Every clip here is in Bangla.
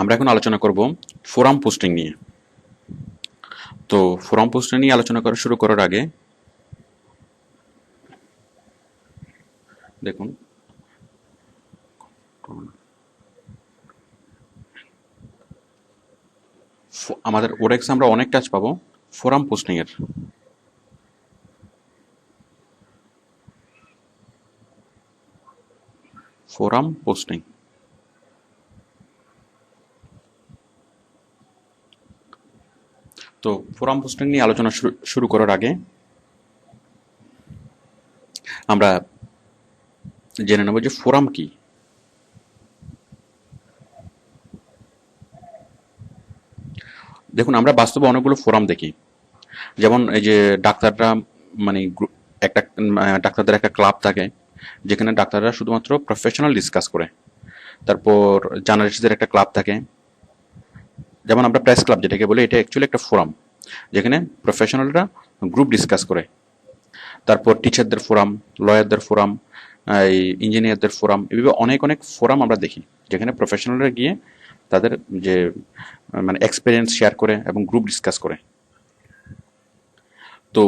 আমরা এখন আলোচনা করব ফোরাম পোস্টিং নিয়ে। তো ফোরাম পোস্টিং নিয়ে আলোচনা করা শুরু করার আগে দেখুন, আমাদের ওডেক্স আমরা অনেক কাজ পাবো ফোরাম পোস্টিং এর। ফোরাম পোস্টিং, তো ফোরাম পোস্টিং নিয়ে আলোচনা শুরু করার আগে আমরা জেনে নেব যে ফোরাম কি। দেখুন, আমরা বাস্তবে অনেকগুলো ফোরাম দেখি। যেমন এই যে ডাক্তাররা, মানে একটা ডাক্তারদের একটা ক্লাব থাকে যেখানে ডাক্তাররা শুধুমাত্র প্রফেশনাল ডিসকাস করে। তারপর জার্নালিস্টদের একটা ক্লাব থাকে, যেমন আমরা প্রেস ক্লাব যেটাকে বলি, এটা অ্যাকচুয়ালি একটা ফোরাম যেখানে প্রফেশনালরা গ্রুপ ডিসকাস করে। তারপর টিচারদের ফোরাম, লয়ারদের ফোরাম, এই ইঞ্জিনিয়ারদের ফোরাম, এভাবে অনেক অনেক ফোরাম আমরা দেখি যেখানে প্রফেশনালরা গিয়ে তাদের যে মানে এক্সপিরিয়েন্স শেয়ার করে এবং গ্রুপ ডিসকাস করে। তো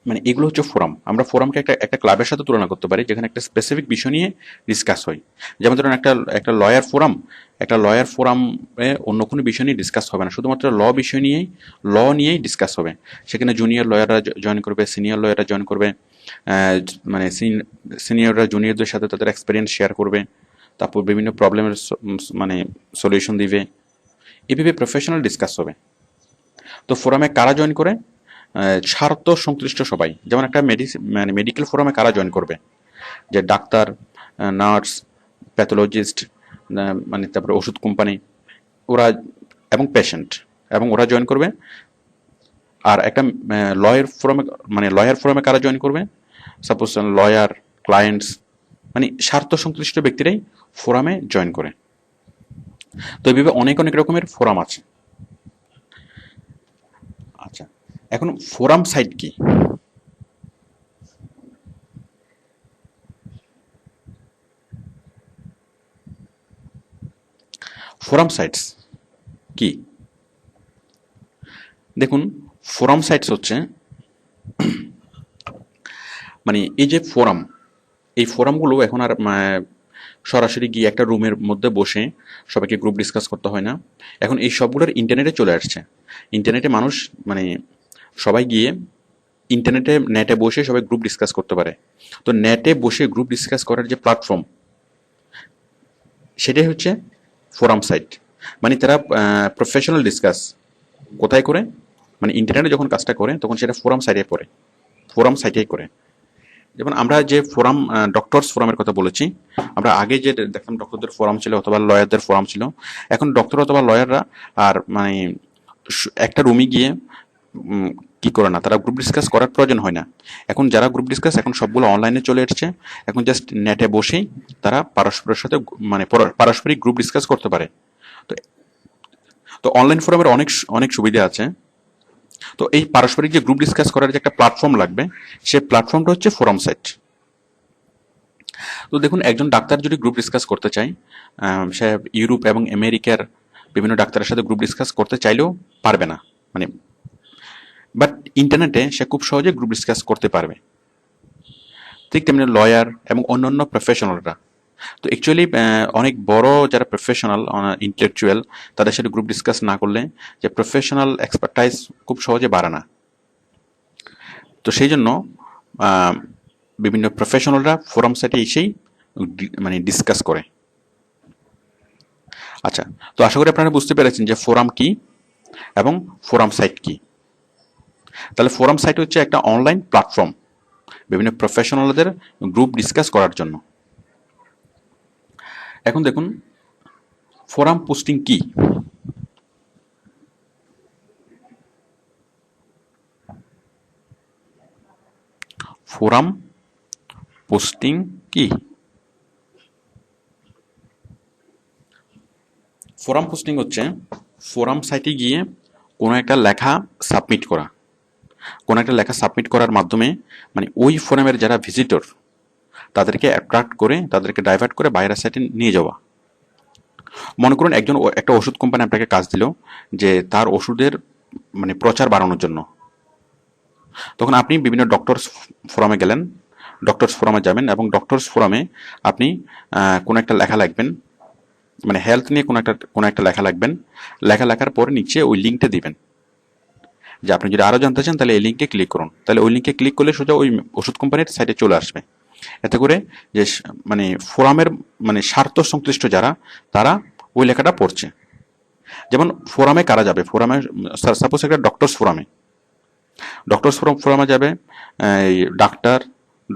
মানে এগুলো হচ্ছে ফোরাম। আমরা ফোরামকে একটা একটা ক্লাবের সাথে তুলনা করতে পারি যেখানে একটা স্পেসিফিক বিষয় নিয়ে ডিসকাস হয়। যেমন ধরুন একটা একটা লয়ার ফোরাম, একটা লয়ার ফোরামে অন্য কোনো বিষয় নিয়ে ডিসকাস হবে না, শুধুমাত্র বিষয় নিয়েই নিয়েই ডিসকাস হবে। সেখানে জুনিয়র লয়াররা জয়েন করবে, সিনিয়র লয়াররা জয়েন করবে, মানে সিনিয়ররা জুনিয়রদের সাথে তাদের এক্সপিরিয়েন্স শেয়ার করবে, তারপর বিভিন্ন প্রবলেমের মানে সলিউশন দিবে। এভাবে প্রফেশনাল ডিসকাস হবে। তো ফোরামে কারা জয়েন করে? স্বার্থ সংশ্লিষ্ট সবাই। যেমন একটা মানে মেডিকেল ফোরামে কারা জয়েন করবে? যে ডাক্তার, নার্স, প্যাথোলজিস্ট, মানে তারপরে ওষুধ কোম্পানি, ওরা এবং পেশেন্ট, এবং ওরা জয়েন করবে। আর একটা লয়ার ফোরামে কারা জয়েন করবে? সাপোজ লয়ার, ক্লায়েন্টস, মানে স্বার্থ সংশ্লিষ্ট ব্যক্তিরাই ফোরামে জয়েন করে। তো এইভাবে অনেক অনেক রকমের ফোরাম আছে। আচ্ছা, এখন ফোরাম সাইট কি? ফোরাম সাইটস কি? দেখুন, ফোরাম সাইটস হচ্ছে মানে এই যে ফোরাম, এই ফোরামগুলো এখন আর সরাসরি গিয়ে একটা রুমের মধ্যে বসে সবাইকে গ্রুপ ডিসকাস করতে হয় না। এখন এই সবগুলোর ইন্টারনেটে চলে আসছে। ইন্টারনেটে মানুষ মানে সবাই গিয়ে নেটে বসে সবাই গ্রুপ ডিসকাস করতে পারে। তো নেটে বসে গ্রুপ ডিসকাস করার যে প্ল্যাটফর্ম, সেটাই হচ্ছে ফোরাম সাইট। মানে তারা প্রফেশনাল ডিসকাস কোথায় করে? মানে ইন্টারনেটে যখন কাজটা করে তখন সেটা ফোরাম সাইটেই করে। যেমন আমরা যে ফোরাম, ডক্টরস ফোরামের কথা বলেছি, আমরা আগে যে দেখলাম ডক্টরদের ফোরাম ছিল অথবা লয়ারদের ফোরাম ছিল। এখন ডক্টর অথবা লয়াররা আর মানে একটা রুমে গিয়ে কি করে না, তারা গ্রুপ ডিসকাস করার প্রয়োজন হয় না। এখন যারা গ্রুপ ডিসকাস, এখন সবগুলো অনলাইনে চলে এসছে। এখন জাস্ট নেটে বসেই তারা পারস্পরের সাথে মানে পারস্পরিক গ্রুপ ডিসকাস করতে পারে। তো তো অনলাইন ফোরামের অনেক অনেক সুবিধা আছে। তো এই পারস্পরিক যে গ্রুপ ডিসকাস করার যে একটা প্ল্যাটফর্ম লাগবে, সেই প্ল্যাটফর্মটা হচ্ছে ফোরাম সাইট। তো দেখুন, একজন ডাক্তার যদি গ্রুপ ডিসকাস করতে চায়, সে ইউরোপ এবং আমেরিকার বিভিন্ন ডাক্তারের সাথে গ্রুপ ডিসকাস করতে চাইলেও পারবে না, মানে বাট ইন্টারনেটে সে খুব সহজে গ্রুপ ডিসকাস করতে পারবে। ঠিক তেমনি লয়ার এবং অন্যান্য প্রফেশনালরা। তো অ্যাকচুয়ালি অনেক বড় যারা প্রফেশনাল ইন্টেলেকচুয়াল, তাদের সাথে গ্রুপ ডিসকাস না করলে যে প্রফেশনাল এক্সপার্টাইজ খুব সহজে বাড়ে না। তো সেই জন্য বিভিন্ন প্রফেশনালরা ফোরাম সাইটে এসেই মানে ডিসকাস করে। আচ্ছা, তো আশা করি আপনারা বুঝতে পেরেছেন যে ফোরাম কি এবং ফোরাম সাইট কি। তাহলে ফোরাম সাইট হচ্ছে একটা অনলাইন প্ল্যাটফর্ম বিভিন্ন প্রফেশনালদের গ্রুপ ডিসকাস করার জন্য। এখন দেখুন, ফোরাম পোস্টিং কি? ফোরাম পোস্টিং কি? ফোরাম পোস্টিং হচ্ছে ফোরাম সাইটে গিয়ে কোনো একটা লেখা সাবমিট করা। কোনো একটা লেখা সাবমিট করার মাধ্যমে মানে ওই ফোরামের যারা ভিজিটর, তাদেরকে অ্যাট্রাক্ট করে, তাদেরকে ডাইভার্ট করে বাইরের সাইটে নিয়ে যাওয়া। মনে করুন একটা ওষুধ কোম্পানি আপনাকে কাজ দিল যে তার ওষুধের মানে প্রচার বাড়ানোর জন্য। তখন আপনি বিভিন্ন ডক্টরস ফোরামে গেলেন, ডক্টরস ফোরামে যাবেন এবং ডক্টরস ফোরামে আপনি কোনো একটা লেখা লিখবেন, মানে হেলথ নিয়ে কোনো একটা লেখা লিখবেন। লেখার পরে নিচে ওই লিঙ্কটা দিবেন যে আপনি যদি আরও জানতে চান তাহলে এই লিঙ্কে ক্লিক করুন। তাহলে ওই লিঙ্কে ক্লিক করলে সোজা ওই ওষুধ কোম্পানির সাইটে চলে আসবে। এতে করে যে মানে ফোরামের মানে স্বার্থ সংশ্লিষ্ট যারা, তারা ওই লেখাটা পড়ছে। যেমন ফোরামে কারা যাবে, ফোরামে সাপোজ একটা ডক্টরস ফোরামে যাবে এই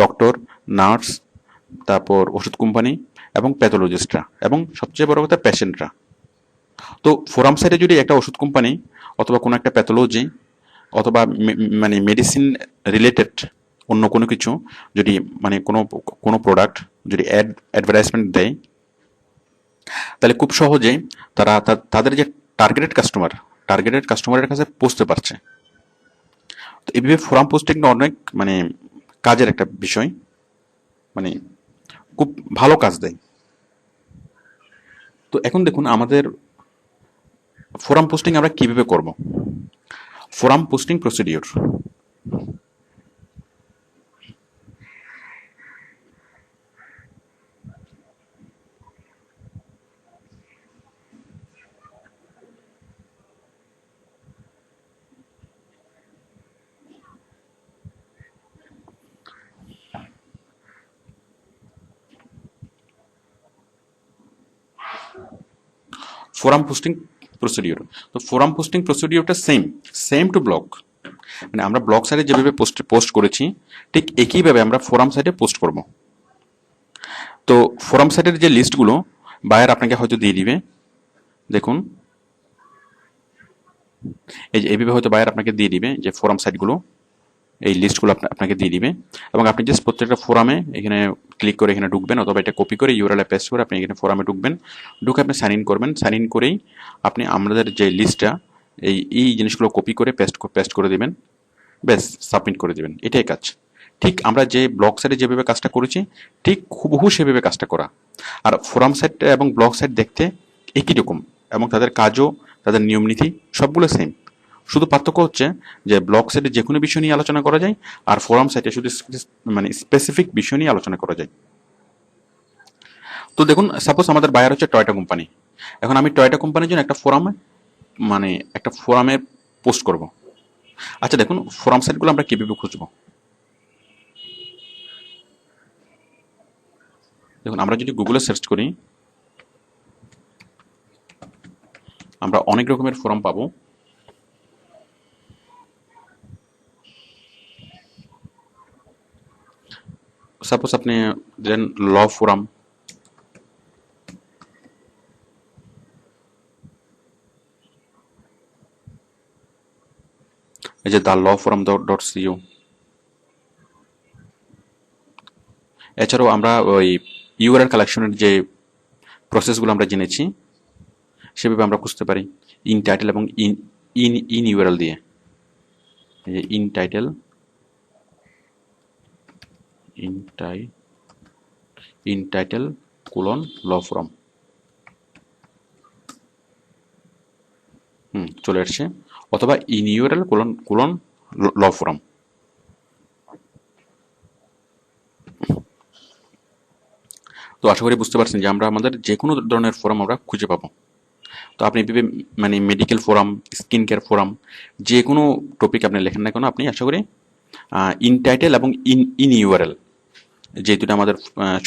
ডক্টর, নার্স, তারপর ওষুধ কোম্পানি এবং প্যাথোলজিস্টরা এবং সবচেয়ে বড় কথা পেশেন্টরা। তো ফোরাম সাইটে যদি একটা ওষুধ কোম্পানি অথবা কোনো একটা প্যাথোলজি অথবা মানে মেডিসিন রিলেটেড অন্য কোনো কিছু যদি মানে কোনো প্রোডাক্ট যদি অ্যাডভার্টাইজমেন্ট দেয়, তাহলে খুব সহজেই তারা তাদের যে টার্গেটেড কাস্টমারের কাছে পৌঁছতে পারছে। তো এইভাবে ফোরাম পোস্টিংটা অনেক মানে কাজের একটা বিষয়, মানে খুব ভালো কাজ দেয়। তো এখন দেখুন আমাদের ফোরাম পোস্টিং আমরা কিভাবে করব। Forum posting procedure. Forum posting procedure. তো ফোরাম পোস্টিং প্রসিডিওরটা সেম টু ব্লগ। মানে আমরা ব্লগ সাইটে যেভাবে পোস্ট করেছি ঠিক একইভাবে আমরা ফোরাম সাইটে পোস্ট করব। তো ফোরাম সাইটের যে লিস্টগুলো বায়ার আপনাকে হয়তো দিয়ে দিবে, দেখুন এই যে এইভাবে হয়তো বায়ার আপনাকে দিয়ে দিবে যে ফোরাম সাইটগুলো, এই লিস্টগুলো আপনাকে দিয়ে দিবে এবং আপনি জাস্ট প্রত্যেকটা ফোরামে এখানে ক্লিক করে এখানে ঢুকবেন অথবা এটা কপি করে ইউআরএল পেস্ট করে আপনি এখানে ফোরামে ঢুকবেন। ঢুকে আপনি সাইন ইন করবেন। সাইন ইন করেই আপনি আমাদের যে লিস্টটা এই জিনিসগুলো কপি করে পেস্ট করে দিবেন, ব্যাস সাবমিট করে দিবেন, এটাই কাজ। ঠিক আমরা যে ব্লগ সাইটে যেভাবে কাজটা করেছি ঠিক হুবহু সেভাবে কাজটা করা। আর ফোরাম সাইট এবং ব্লগ সাইট দেখতে একই রকম এবং তাদের কাজও, তাদের নিয়ম নীতি সবগুলো সেম। শুধু পার্থক্য হচ্ছে যে ব্লগ সাইটে যে কোনো বিষয় নিয়ে আলোচনা করা যায় আর ফোরাম সাইটে শুধু মানে স্পেসিফিক বিষয় নিয়ে আলোচনা করা যায়। তো দেখুন সাপোজ আমাদের বায়ার হচ্ছে টয়োটা কোম্পানি। এখন আমি টয়োটা কোম্পানির জন্য একটা ফোরামে পোস্ট করব। আচ্ছা দেখুন ফোরাম সাইটগুলো আমরা কিভাবে খুঁজবো। দেখুন আমরা যদি গুগলে সার্চ করি আমরা অনেক রকমের ফোরাম পাবো। সাপোজ আপনি দেন ল ফোরাম, এই যে দ্য ল ফোরাম .co। এছাড়াও আমরা ওই ইউআরএল কালেকশনের যে প্রসেসগুলো আমরা জেনেছি সেভাবে আমরা খুঁজতে পারি ইন টাইটেল এবং ইন ইউআরএল দিয়ে। এই যে in title colon law forum, চলে আসছে, অথবা in URL colon law forum. তো আশা করি বুঝতে পারছেন যে আমরা আমাদের যে কোনো ধরনের ফোরাম আমরা খুঁজে পাবো। তো আপনি মানে medical forum, skin care forum, যে কোনো টপিক আপনি লেখেন না কেন আপনি আশা করি ইন টাইটেল এবং ইন ইউআরএল যে দুটো আমাদের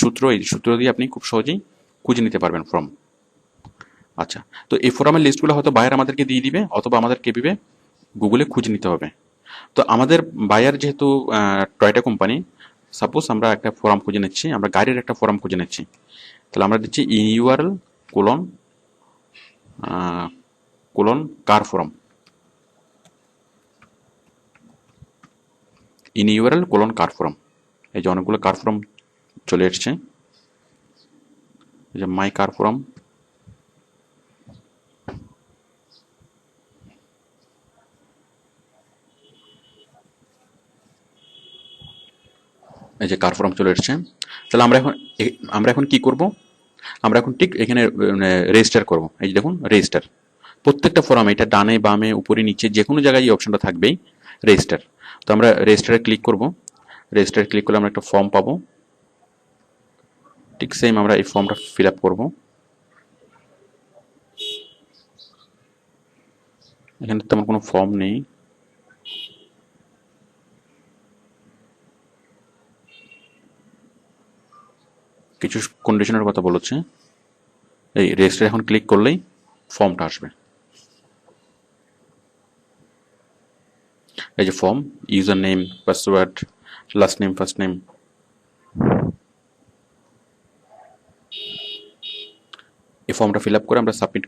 সূত্র, এই সূত্র দিয়ে আপনি খুব সহজেই খুঁজে নিতে পারবেন ফর্ম। আচ্ছা, তো এই ফোরামের লিস্টগুলো হয়তো বায়ার আমাদেরকে দিয়ে দিবে অথবা আমাদেরকে এভাবে গুগলে খুঁজে নিতে হবে। তো আমাদের বায়ার যেহেতু টয়োটা কোম্পানি, সাপোজ আমরা একটা ফোরাম খুঁজে নিচ্ছি, আমরা গাড়ির একটা ফোরাম খুঁজে নিচ্ছি, তাহলে আমরা দিচ্ছি in URL colon car forum, in URL colon car forum. এই যে অনেকগুলো কার ফোরাম চলে এসছে, এই যে মাই কার ফোরাম, এই যে কার ফোরাম চলে এসছে। তাহলে আমরা এখন কি করব, আমরা এখন ঠিক এখানে রেজিস্টার করব। এই যে দেখুন রেজিস্টার, প্রত্যেকটা ফোরাম এটা ডানে বামে উপরে নিচে যে কোনো জায়গায় এই অপশনটা থাকবেই রেজিস্টার। তো আমরা রেজিস্টারে ক্লিক করব। রেজিস্টারে ক্লিক করলে আমরা একটা ফর্ম পাবো, ঠিক সেম আমরা এই ফর্মটা ফিল আপ করবো। এখানে তেমন কোনো ফর্ম নেই, কিছু কন্ডিশনের কথা বলেছে। এই রেজিস্টার এখন ক্লিক করলেই ফর্মটা আসবে। এই যে form, user name, password, last name, first name. এই ফর্মটা ফিল আপ করে আমরা সাবমিট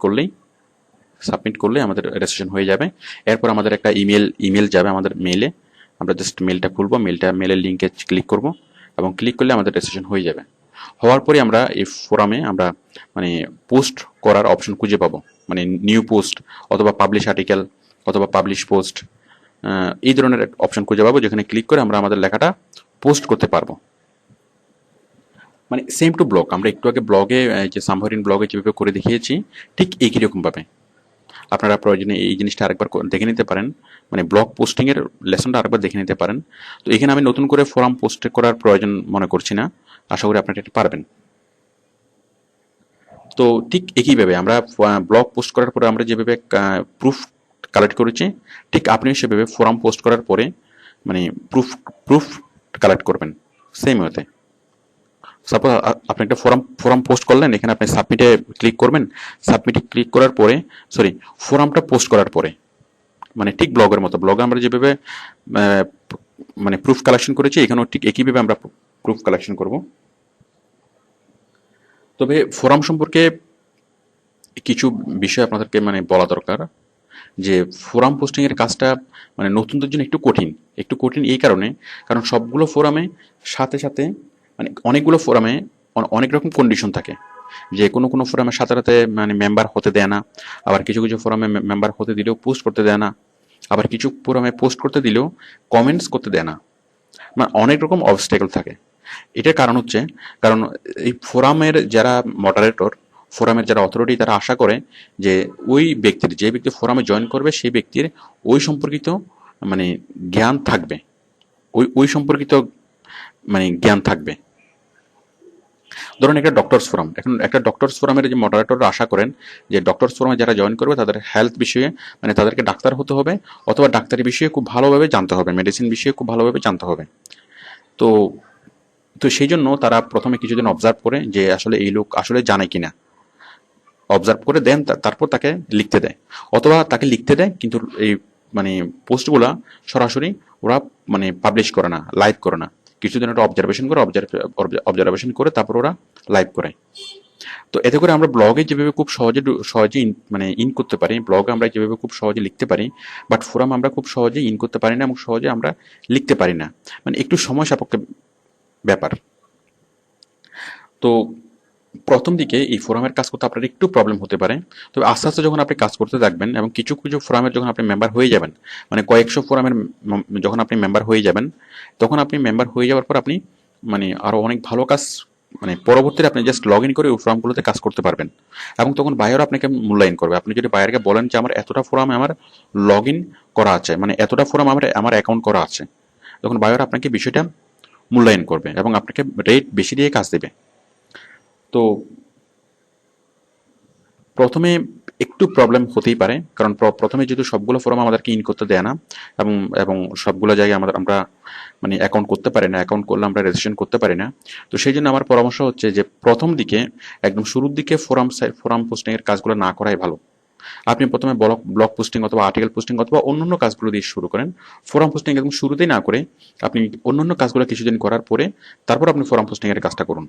করলে আমাদের রেজিস্ট্রেশন হয়ে যাবে। এরপর আমাদের একটা ইমেল যাবে আমাদের মেইলে। আমরা জাস্ট মেলটা খুলবো, মেলের লিঙ্কে ক্লিক করব এবং ক্লিক করলে আমাদের রেজিস্ট্রেশন হয়ে যাবে। হওয়ার পরে আমরা এই ফোরামে আমরা মানে পোস্ট করার অপশন খুঁজে পাবো, মানে নিউ পোস্ট অথবা পাবলিশ আর্টিকেল অথবা পাবলিশ পোস্ট, এই ধরনের অপশন খুঁজে পাবো, যেখানে ক্লিক করে আমরা আমাদের লেখাটা পোস্ট করতে পারবো। মানে সেম টু ব্লগ, আমরা একটু আগে ব্লগে যে সামহারিন ব্লগে যেভাবে করে দেখিয়েছি ঠিক একই রকমভাবে আপনারা প্রয়োজনে এই জিনিসটা আরেকবার দেখে নিতে পারেন, মানে ব্লগ পোস্টিংয়ের লেসনটা আরেকবার দেখে নিতে পারেন। তো এখানে আমি নতুন করে ফোরাম পোস্ট করার প্রয়োজন মনে করছি না, আশা করি আপনারা এটা পারবেন। তো ঠিক একইভাবে আমরা ব্লগ পোস্ট করার পরে আমরা যেভাবে প্রুফ কালেক্ট করেছি, ঠিক আপনিও সেভাবে ফোরাম পোস্ট করার পরে মানে প্রুফ কালেক্ট করবেন সেম ওয়েতে। সাপোজ আপনি একটা ফোরাম পোস্ট করলেন, এখানে আপনি সাবমিটে ক্লিক করবেন। সাবমিটে ক্লিক করার পরে ফোরামটা পোস্ট করার পরে মানে ঠিক ব্লগের মতো, ব্লগে আমরা যেভাবে মানে প্রুফ কালেকশন করেছি, এখানেও ঠিক একইভাবে আমরা প্রুফ কালেকশন করব। তবে ফোরাম সম্পর্কে কিছু বিষয় আপনাদেরকে মানে বলা দরকার, যে ফোরাম পোস্টিং এর কাজটা মানে নতুনদের জন্য একটু কঠিন এই কারণে, কারণ সবগুলো ফোরামে সাথে সাথে মানে অনেকগুলো ফোরামে অনেক রকম কন্ডিশন থাকে, যে কোনো ফোরামের সাথে সাথে মানে মেম্বার হতে দেয় না, আবার কিছু ফোরামে মেম্বার হতে দিলেও পোস্ট করতে দেয় না, আবার কিছু ফোরামে পোস্ট করতে দিলেও কমেন্টস করতে দেয় না, মানে অনেক রকম অবস্টেকল থাকে। এটার কারণ হচ্ছে, কারণ এই ফোরামের যারা মডারেটর, ফোরামের যারা অথরিটি, তারা আশা করে যে যে ব্যক্তি ফোরামে জয়েন করবে সেই ব্যক্তির ওই সম্পর্কিত মানে জ্ঞান থাকবে, ওই সম্পর্কিত মানে জ্ঞান থাকবে। ধরুন একটা ডক্টরস ফোরাম, এখন একটা ডক্টরস ফোরামের যে মডারেটররা আশা করেন যে ডক্টরস ফোরামে যারা জয়েন করবে তাদের হেলথ বিষয়ে মানে তাদেরকে ডাক্তার হতে হবে, অথবা ডাক্তারি বিষয়ে খুব ভালোভাবে জানতে হবে, মেডিসিন বিষয়ে খুব ভালোভাবে জানতে হবে। তো তো সেই জন্য তারা প্রথমে কিছুদিন অবজার্ভ করে যে আসলে এই লোক আসলে জানে কিনা, অবজার্ভ করে দেন, তারপর তাকে লিখতে দেয়, অথবা তাকে লিখতে দেয় কিন্তু এই মানে পোস্টগুলা সরাসরি ওরা মানে পাবলিশ করে না, লাইভ করে না, কিছুদিন একটা অবজারভেশন করে তারপর ওরা লাইভ করে। তো এতে করে আমরা ব্লগে যেভাবে খুব সহজে মানে ইন করতে পারি, ব্লগে আমরা যেভাবে খুব সহজে লিখতে পারি, বাট ফোরাম আমরা খুব সহজে ইন করতে পারি না এবং সহজে আমরা লিখতে পারি না, মানে একটু সময় সাপেক্ষ ব্যাপার। তো প্রথম দিকে এই ফোরামের কাজ করতে আপনার একটু প্রবলেম হতে পারে, তবে আস্তে আস্তে যখন আপনি কাজ করতে থাকবেন এবং কিছু ফোরামের যখন আপনি মেম্বার হয়ে যাবেন, মানে কয়েকশো ফোরামের যখন আপনি মেম্বার হয়ে যাবেন, তখন আপনি মেম্বার হয়ে যাওয়ার পর আপনি মানে আরো অনেক ভালো কাজ মানে পরবর্তীতে আপনি জাস্ট লগ ইন করে ওই ফোরামগুলোতে কাজ করতে পারবেন, এবং তখন বায়ারও আপনাকে মূল্যায়ন করবে। আপনি যদি বায়ারকে বলেন যে আমার এতটা ফোরামে আমার লগ ইন করা আছে, মানে এতটা ফোরাম আমার অ্যাকাউন্ট করা আছে, তখন বায়ার আপনাকে বিষয়টা মূল্যায়ন করবে এবং আপনাকে রেট বেশি দিয়ে কাজ দেবে। তো প্রথমে একটু প্রবলেম হতেই পারে, কারণ প্রথমে যেহেতু সবগুলো ফোরাম আমাদেরকে ইন করতে দেয় না, এবং এবং সবগুলো জায়গায় আমরা মানে অ্যাকাউন্ট করতে পারি না, অ্যাকাউন্ট করলে আমরা রেজিস্ট্রেশন করতে পারি না। তো সেই জন্য আমার পরামর্শ হচ্ছে যে প্রথম দিকে একদম শুরুর দিকে ফোরাম পোস্টিং এর কাজগুলো না করাই ভালো। আপনি প্রথমে ব্লগ পোস্টিং অথবা আর্টিকেল পোস্টিং অথবা অন্যান্য কাজগুলো দিয়ে শুরু করেন, ফোরাম পোস্টিং একদম শুরুতেই না করে আপনি অন্যান্য কাজগুলো কিছুদিন করার পরে তারপর আপনি ফোরাম পোস্টিং এর কাজটা করুন।